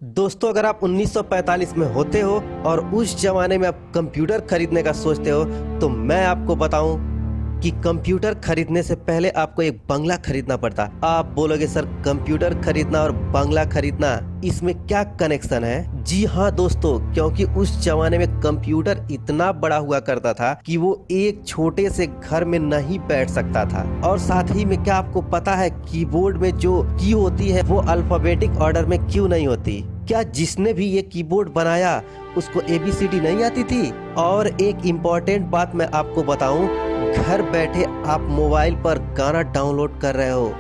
दोस्तों, अगर आप 1945 में होते हो और उस जमाने में आप कंप्यूटर खरीदने का सोचते हो तो मैं आपको बताऊं कि कंप्यूटर खरीदने से पहले आपको एक बंगला खरीदना पड़ता। आप बोलोगे सर, कंप्यूटर खरीदना और बंगला खरीदना इसमें क्या कनेक्शन है? जी हाँ दोस्तों, क्योंकि उस जमाने में कंप्यूटर इतना बड़ा हुआ करता था कि वो एक छोटे से घर में नहीं बैठ सकता था। और साथ ही में क्या आपको पता है कीबोर्ड में जो की होती है वो अल्फाबेटिक ऑर्डर में क्यों नहीं होती? क्या जिसने भी ये कीबोर्ड बनाया उसको ABCD नहीं आती थी? और एक इम्पोर्टेंट बात मैं आपको बताऊं, घर बैठे आप मोबाइल पर गाना डाउनलोड कर रहे हो,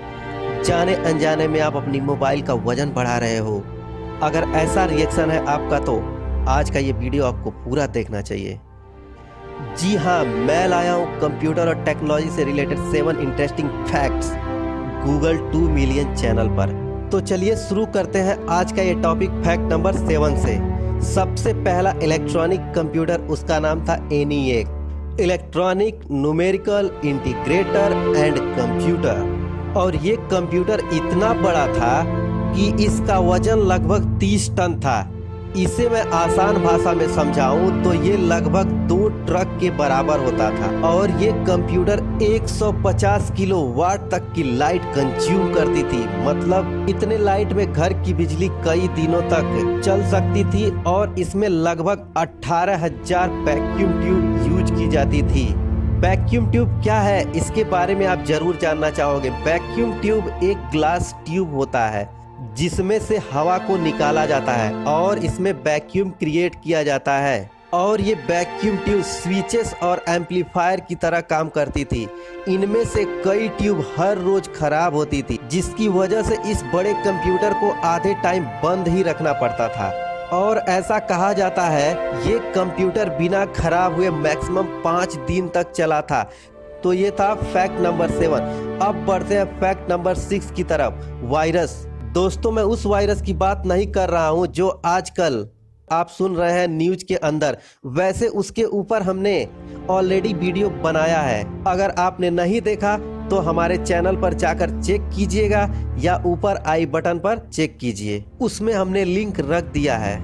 जाने अनजाने में आप अपनी मोबाइल का वजन बढ़ा रहे हो। अगर ऐसा रिएक्शन है आपका तो आज का ये वीडियो आपको पूरा देखना चाहिए। जी हाँ, मैं लाया हूँ कंप्यूटर और टेक्नोलॉजी से related 7 interesting facts Google 2 million channel पर। तो चलिए शुरू करते हैं आज का ये टॉपिक फैक्ट नंबर 7 से। सबसे पहला इलेक्ट्रॉनिक कंप्यूटर, उसका नाम था ENIAC, electronic numerical integrator and computer. और ये कंप्यूटर इतना बड़ा था कि इसका वजन लगभग 30 टन था। इसे मैं आसान भाषा में समझाऊं तो ये लगभग 2 ट्रक के बराबर होता था। और ये कंप्यूटर 150 किलोवाट तक की लाइट कंज्यूम करती थी। मतलब इतने लाइट में घर की बिजली कई दिनों तक चल सकती थी। और इसमें लगभग 18,000 वैक्यूम ट्यूब यूज की जाती थी। वैक्यूम ट्यूब क्या है, इसके बारे में आप जरूर जानना चाहोगे। वैक्यूम ट्यूब एक ग्लास ट्यूब होता है जिसमें से हवा को निकाला जाता है और इसमें वैक्यूम क्रिएट किया जाता है। और ये वैक्यूम ट्यूब स्विचेस और एम्पलीफायर की तरह काम करती थी। इनमें से कई ट्यूब हर रोज खराब होती थी, जिसकी वजह से इस बड़े कंप्यूटर को आधे टाइम बंद ही रखना पड़ता था। और ऐसा कहा जाता है ये कंप्यूटर बिना खराब हुए मैक्सिमम 5 दिन तक चला था। तो ये था फैक्ट नंबर 7। अब बढ़ते हैं फैक्ट नंबर 6 की तरफ, वायरस। दोस्तों, मैं उस वायरस की बात नहीं कर रहा हूं जो आजकल आप सुन रहे हैं न्यूज के अंदर। वैसे उसके ऊपर हमने ऑलरेडी वीडियो बनाया है। अगर आपने नहीं देखा तो हमारे चैनल पर जाकर चेक कीजिएगा या ऊपर आई बटन पर चेक कीजिए, उसमें हमने लिंक रख दिया है।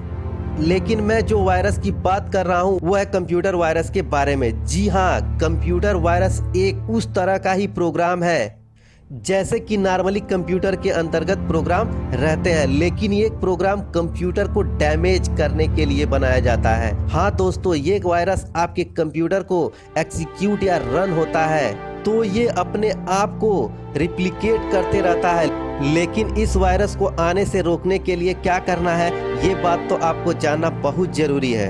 लेकिन मैं जो वायरस की बात कर रहा हूँ वो है कंप्यूटर वायरस के बारे में। जी हाँ, कंप्यूटर वायरस एक उस तरह का ही प्रोग्राम है जैसे कि नॉर्मली कंप्यूटर के अंतर्गत प्रोग्राम रहते हैं, लेकिन ये प्रोग्राम कंप्यूटर को डैमेज करने के लिए बनाया जाता है। हाँ दोस्तों, ये वायरस आपके कंप्यूटर को एग्जीक्यूट या रन होता है तो ये अपने आप को रिप्लिकेट करते रहता है। लेकिन इस वायरस को आने से रोकने के लिए क्या करना है, ये बात तो आपको जानना बहुत जरूरी है।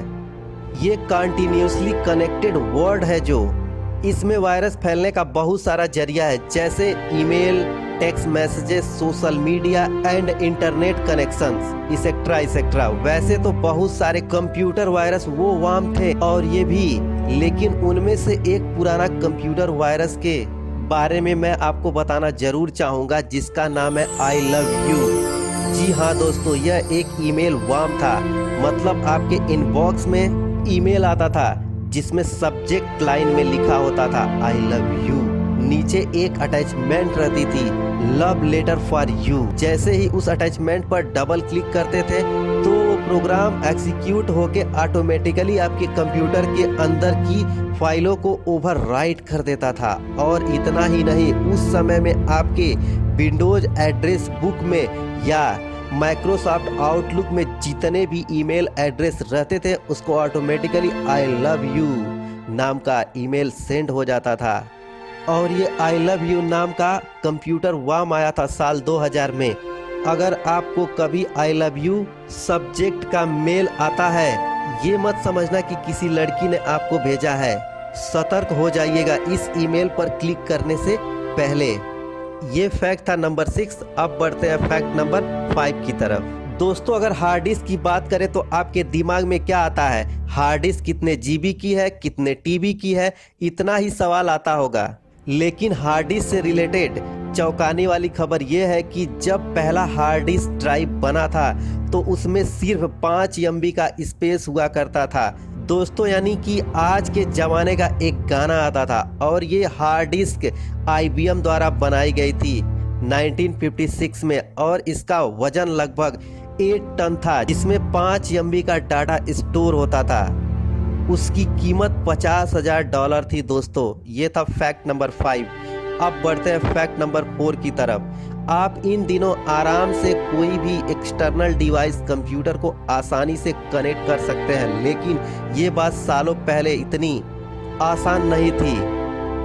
ये कंटिन्यूसली कनेक्टेड वर्ड है जो इसमें वायरस फैलने का बहुत सारा जरिया है, जैसे email, text messages, social media and internet connections, etcetera etcetera. वैसे तो बहुत सारे कंप्यूटर वायरस वो वार्म थे और ये भी, लेकिन उनमें से एक पुराना कंप्यूटर वायरस के बारे में मैं आपको बताना जरूर चाहूँगा, जिसका नाम है आई लव यू। जी हाँ दोस्तों, यह एक ईमेल वार्म था। मतलब आपके इनबॉक्स में ईमेल आता था जिसमें सब्जेक्ट लाइन में लिखा होता था आई लव यू, नीचे एक अटैचमेंट रहती थी लव लेटर फॉर यू। जैसे ही उस अटैचमेंट पर डबल क्लिक करते थे तो प्रोग्राम एग्जीक्यूट होके ऑटोमेटिकली आपके कंप्यूटर के अंदर की फाइलों को ओवरराइट कर देता था। और इतना ही नहीं, उस समय में आपके विंडोज एड्रेस बुक में या माइक्रोसॉफ्ट आउटलुक में जितने भी ईमेल एड्रेस रहते थे उसको ऑटोमेटिकली आई लव यू नाम का ईमेल सेंड हो जाता था। और ये आई लव यू नाम का कंप्यूटर वार्म आया था साल 2000 में। अगर आपको कभी आई लव यू सब्जेक्ट का मेल आता है, ये मत समझना कि किसी लड़की ने आपको भेजा है। सतर्क हो जाइएगा इस ईमेल पर क्लिक करने से पहले। ये फैक्ट था नंबर 6। अब बढ़ते हैं फैक्ट नंबर 5 की तरफ। दोस्तों, अगर हार्ड डिस्क की बात करें तो आपके दिमाग में क्या आता है? हार्ड डिस्क कितने GB की है, कितने TB की है, इतना ही सवाल आता होगा। लेकिन हार्ड डिस्क से रिलेटेड चौंकाने वाली खबर यह है कि जब पहला हार्ड डिस्क ड्राइव बना था तो उसमें सिर्फ 5 MB का स्पेस हुआ करता था। दोस्तों, यानी कि आज के ज़माने का एक गाना आता था। और ये हार्ड डिस्क IBM द्वारा बनाई गई थी 1956 में और इसका वजन लगभग 8 टन था, जिसमें 5 MB का डाटा स्टोर होता था। उसकी कीमत $50,000 थी दोस्तों। ये था फैक्ट नंबर 5। अब बढ़ते हैं फैक्ट नंबर 4 की तरफ। आप इन दिनों आराम से कोई भी एक्सटर्नल डिवाइस कंप्यूटर को आसानी से कनेक्ट कर सकते हैं, लेकिन ये बात सालों पहले इतनी आसान नहीं थी,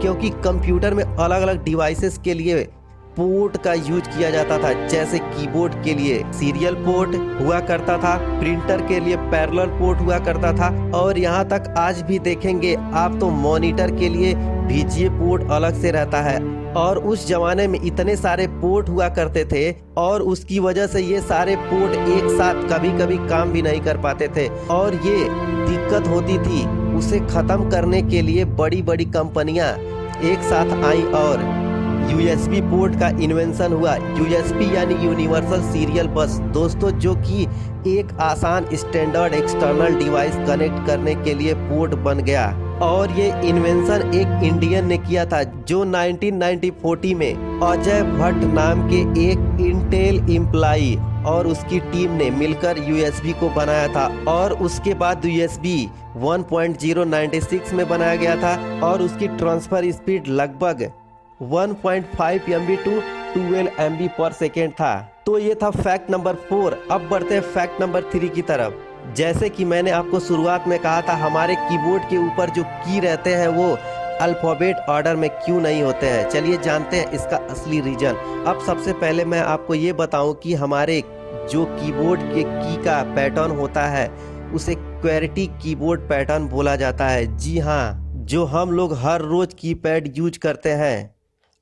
क्योंकि कंप्यूटर में अलग अलग डिवाइसेस के लिए पोर्ट का यूज किया जाता था। जैसे कीबोर्ड के लिए सीरियल पोर्ट हुआ करता था, प्रिंटर के लिए पैरेलल पोर्ट हुआ करता था, और यहाँ तक आज भी देखेंगे आप तो मॉनिटर के लिए VGA पोर्ट अलग से रहता है। और उस जमाने में इतने सारे पोर्ट हुआ करते थे, और उसकी वजह से ये सारे पोर्ट एक साथ कभी कभी काम भी नहीं कर पाते थे, और ये दिक्कत होती थी। उसे खत्म करने के लिए बड़ी बड़ी कंपनियां एक साथ आई और USB पोर्ट का इन्वेंशन हुआ। USB यानी यूनिवर्सल सीरियल बस दोस्तों, जो कि एक आसान स्टैंडर्ड एक्सटर्नल डिवाइस कनेक्ट करने के लिए पोर्ट बन गया। और ये इन्वेंशन एक इंडियन ने किया था, जो 1940 में अजय भट्ट नाम के एक इंटेल एम्प्लॉई और उसकी टीम ने मिलकर USB को बनाया था। और उसके बाद USB 1.096 में बनाया गया था, और उसकी ट्रांसफर स्पीड लगभग 1.5 MB टू 12 MB पर सेकेंड था। तो ये था फैक्ट नंबर 4। अब बढ़ते हैं फैक्ट नंबर 3 की तरफ। जैसे कि मैंने आपको शुरुआत में कहा था, हमारे कीबोर्ड के ऊपर जो की रहते हैं वो अल्फाबेट ऑर्डर में क्यों नहीं होते हैं। चलिए जानते हैं इसका असली रीजन। अब सबसे पहले मैं आपको ये बताऊं कि हमारे जो कीबोर्ड के की का पैटर्न होता है उसे क्वेरिटी कीबोर्ड पैटर्न बोला जाता है। जी हाँ, जो हम लोग हर रोज कीपैड यूज करते हैं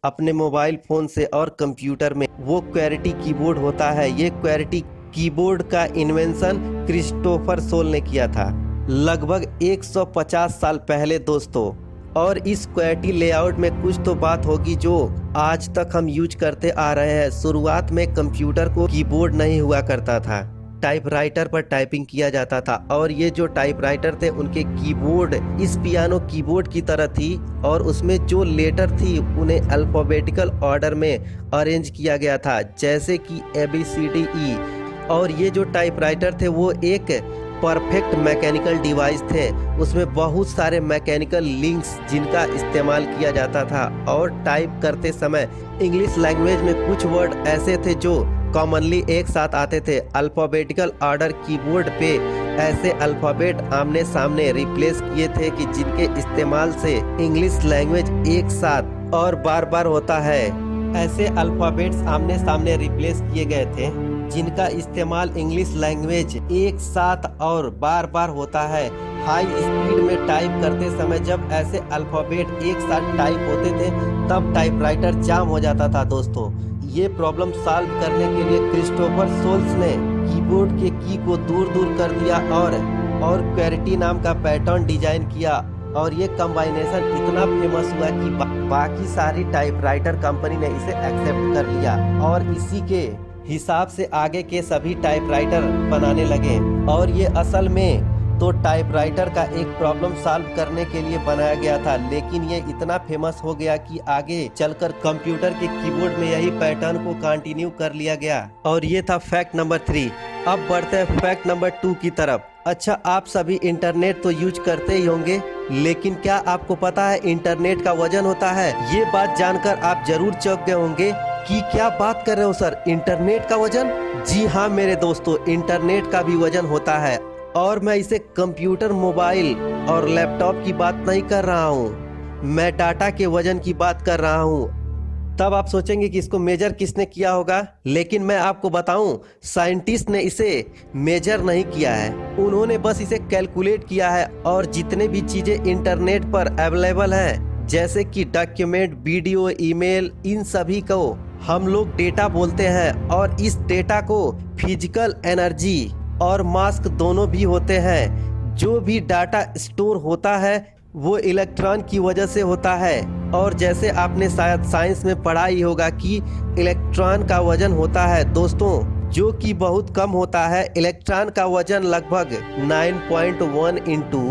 अपने मोबाइल फोन से और कंप्यूटर में, वो क्वेरिटी कीबोर्ड होता है। ये क्वेरिटी कीबोर्ड का इन्वेंशन क्रिस्टोफर सोल ने किया था लगभग 150 साल पहले दोस्तों। और इस क्वेरिटी लेआउट में कुछ तो बात होगी जो आज तक हम यूज करते आ रहे हैं। शुरुआत में कंप्यूटर को कीबोर्ड नहीं हुआ करता था, टाइपराइटर पर टाइपिंग किया जाता था, और ये जो टाइपराइटर थे उनके कीबोर्ड इस पियानो कीबोर्ड की तरह थी, और उसमें जो लेटर थी उन्हें अल्फाबेटिकल ऑर्डर में अरेंज किया गया था, जैसे कि ABCDE। और ये जो टाइपराइटर थे वो एक परफेक्ट मैकेनिकल डिवाइस थे। उसमें बहुत सारे मैकेनिकल लिंक्स जिनका इस्तेमाल किया जाता था, और टाइप करते समय इंग्लिश लैंग्वेज में कुछ वर्ड ऐसे थे जो कॉमनली एक साथ आते थे। अल्फाबेटिकल ऑर्डर कीबोर्ड पे ऐसे अल्फाबेट आमने सामने रिप्लेस किए थे कि जिनके इस्तेमाल से इंग्लिश लैंग्वेज एक साथ और बार बार होता है। ऐसे अल्फाबेट्स आमने सामने रिप्लेस किए गए थे जिनका इस्तेमाल इंग्लिश लैंग्वेज एक साथ और बार बार होता है। हाई स्पीड में टाइप करते समय जब ऐसे अल्फाबेट एक साथ टाइप होते थे तब टाइपराइटर जाम हो जाता था दोस्तों। ये प्रॉब्लम सॉल्व करने के लिए क्रिस्टोफर सोल्स ने कीबोर्ड के की को दूर दूर कर दिया और क्वेरिटी नाम का पैटर्न डिजाइन किया, और ये कॉम्बिनेशन इतना फेमस हुआ कि बाकी सारी टाइपराइटर कंपनी ने इसे एक्सेप्ट कर लिया, और इसी के हिसाब से आगे के सभी टाइपराइटर बनाने लगे। और ये असल में तो टाइपराइटर का एक प्रॉब्लम सॉल्व करने के लिए बनाया गया था, लेकिन ये इतना फेमस हो गया कि आगे चलकर कंप्यूटर के कीबोर्ड में यही पैटर्न को कंटिन्यू कर लिया गया। और ये था फैक्ट नंबर 3। अब बढ़ते हैं फैक्ट नंबर 2 की तरफ। अच्छा, आप सभी इंटरनेट तो यूज करते ही होंगे, लेकिन क्या आपको पता है इंटरनेट का वजन होता है? ये बात जानकर आप जरूर चौंक गए होंगे कि क्या बात कर रहे हो सर, इंटरनेट का वजन? जी हाँ मेरे दोस्तों, इंटरनेट का भी वजन होता है, और मैं इसे कंप्यूटर, मोबाइल और लैपटॉप की बात नहीं कर रहा हूँ, मैं डाटा के वजन की बात कर रहा हूँ। तब आप सोचेंगे कि इसको मेजर किसने किया होगा, लेकिन मैं आपको बताऊं, साइंटिस्ट ने इसे मेजर नहीं किया है, उन्होंने बस इसे कैलकुलेट किया है। और जितने भी चीजें इंटरनेट पर अवेलेबल हैं, जैसे कि डॉक्यूमेंट, वीडियो, ईमेल, इन सभी को हम लोग डेटा बोलते हैं, और इस डेटा को फिजिकल एनर्जी और मास्क दोनों भी होते हैं। जो भी डाटा स्टोर होता है वो इलेक्ट्रॉन की वजह से होता है, और जैसे आपने शायद साइंस में पढ़ा ही होगा कि इलेक्ट्रॉन का वजन होता है दोस्तों, जो कि बहुत कम होता है। इलेक्ट्रॉन का वजन लगभग 9.1 इंटू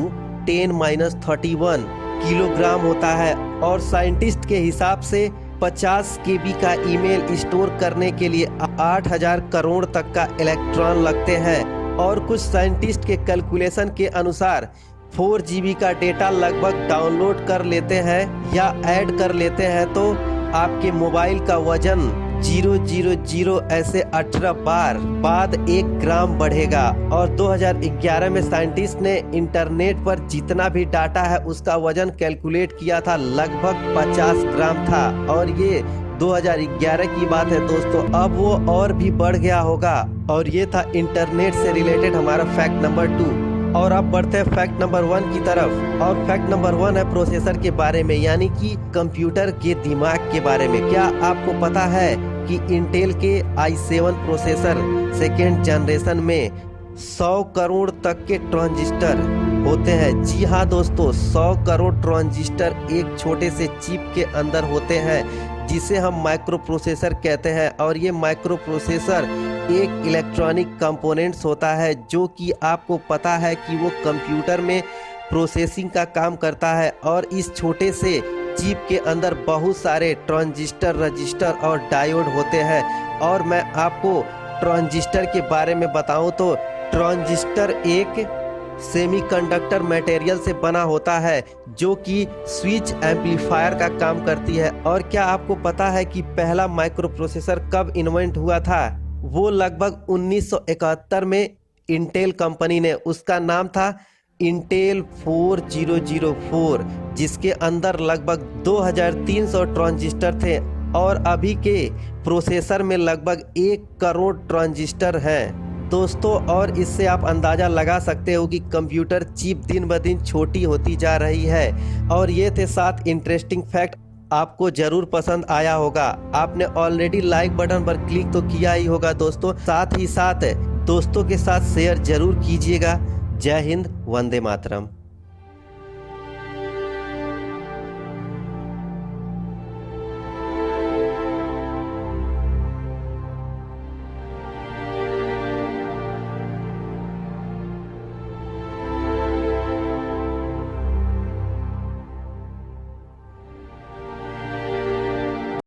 10⁻31 किलोग्राम होता है, और साइंटिस्ट के हिसाब से 50 केबी का ईमेल स्टोर करने के लिए 8000 करोड़ तक का इलेक्ट्रॉन लगते हैं और कुछ साइंटिस्ट के कैलकुलेशन के अनुसार 4 GB का डेटा लगभग डाउनलोड कर लेते हैं या ऐड कर लेते हैं तो आपके मोबाइल का वजन 000 ऐसे 18 बार बाद 1 ग्राम बढ़ेगा। और 2011 में साइंटिस्ट ने इंटरनेट पर जितना भी डाटा है उसका वजन कैलकुलेट किया था, लगभग 50 ग्राम था और ये 2011 की बात है दोस्तों। अब वो और भी बढ़ गया होगा। और ये था इंटरनेट से रिलेटेड हमारा फैक्ट नंबर 2। और अब बढ़ते हैं फैक्ट नंबर 1 की तरफ। और फैक्ट नंबर 1 है प्रोसेसर के बारे में, यानी कि कंप्यूटर के दिमाग के बारे में। क्या आपको पता है कि इंटेल के i7 प्रोसेसर सेकेंड जनरेशन में 100 करोड़ तक के ट्रांजिस्टर होते हैं? जी हाँ दोस्तों, 100 करोड़ ट्रांजिस्टर एक छोटे से चिप के अंदर होते हैं जिसे हम माइक्रो प्रोसेसर कहते हैं। और ये माइक्रो प्रोसेसर एक इलेक्ट्रॉनिक कंपोनेंट्स होता है जो कि आपको पता है कि वो कंप्यूटर में प्रोसेसिंग का काम करता है। और इस छोटे से चिप के अंदर बहुत सारे ट्रांजिस्टर, रजिस्टर और डायोड होते हैं। और मैं आपको ट्रांजिस्टर के बारे में बताऊं तो ट्रांजिस्टर एक सेमीकंडक्टर मटेरियल से बना होता है जो कि स्विच एम्पलीफायर का काम करती है। और क्या आपको पता है कि पहला माइक्रो प्रोसेसर कब इन्वेंट हुआ था? वो लगभग 1971 में इंटेल कंपनी ने, उसका नाम था इंटेल 4004, जिसके अंदर लगभग 2300 ट्रांजिस्टर थे। और अभी के प्रोसेसर में लगभग 1 करोड़ ट्रांजिस्टर हैं दोस्तों। और इससे आप अंदाज़ा लगा सकते हो कि कंप्यूटर चिप दिन ब दिन छोटी होती जा रही है। और ये थे 7 इंटरेस्टिंग फैक्ट, आपको जरूर पसंद आया होगा। आपने ऑलरेडी लाइक बटन पर क्लिक तो किया ही होगा दोस्तों, साथ ही साथ दोस्तों के साथ शेयर जरूर कीजिएगा। जय हिंद, वंदे मातरम।